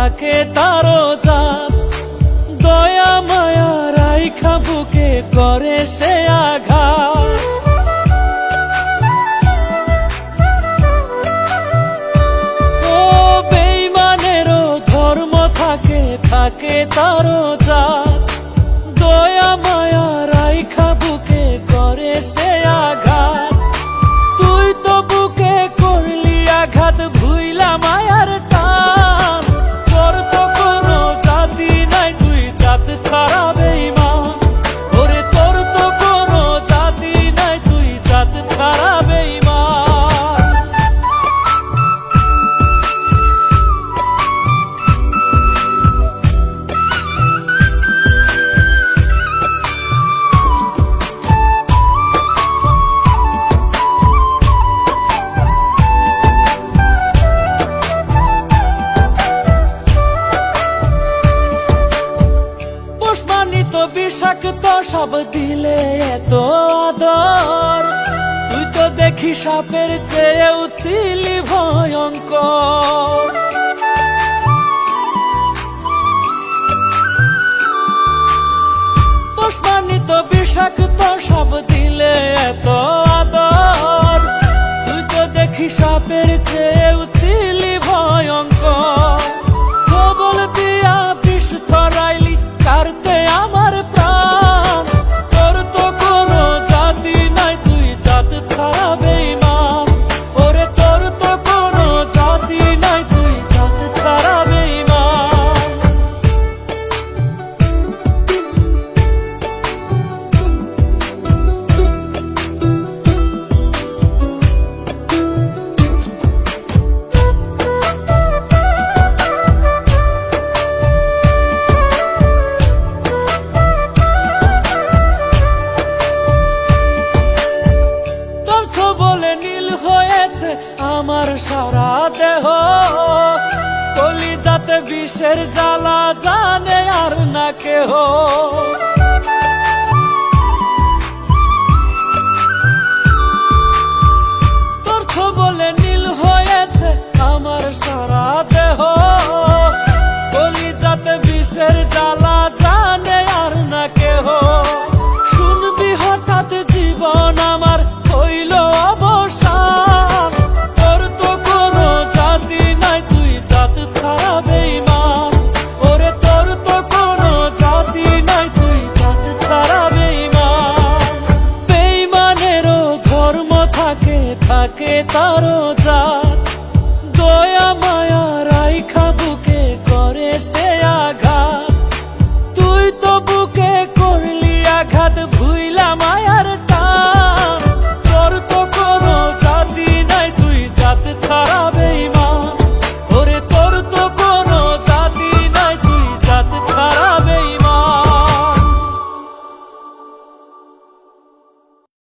থাকে তারও জাত। দয়া মায়া রাইখা বুকে করে সে আঘাত। ও বেঈমানেরও ধর্ম থাকে থাকে তারও জাত। দয়া মায়া রাইখা বুকে করে সে আঘাত। তুই তো বুকে করলি আঘাত ভুইলা মায়ার টান। তোর তো কোনো জাতি নাই, তুই জাত ছাড়া বেঈমান। ওরে তোর তো কোনো জাতি নাই, তুই জাত ছাড়া বেঈমান। বিষাক্ত সব দিলে এত আদর, তুই তো দেখি সাপের চেয়েও ছিলি ভয়ঙ্কর। পুষ্পান্বিত বিষাক্ত সব দিলে এত আদর, তুই তো দেখি সাপের চেয়েও ছিলি ভয়ঙ্কর। সবল দিয়া বিষ ছড়াইলি কারতে আমার প্রাণ। তোর তো কোনো জাতি নাই, তুই জাত ছাড়া বেঈমান। ওরে তোর তো কোনো জাতি নাই, তুই জাত ছাড়া বেঈমান। আমার সারা দেহ কলিজাতে বিষের জ্বালা, জানে আর না কেহ। তোর বলে নীল হয়েছে আমার সারা দেহ, কলিজাতে বিষের জ্বালা, জানে আর না কেহ। শুনবি হঠাৎ জীবন আমার হইল অবসান। তোর তো কোনো জাতি নাই, তুই জাত ছাড়া বেঈমান। ওরে তোর তো কোনো জাতি নাই, তুই জাত ছাড়া বেঈমান। বেঈমানেরও ধর্ম থাকে থাকে তারও জাত। দয়া মায়া রাইখা বুকে করে সে আঘাত। তুই তো বুকে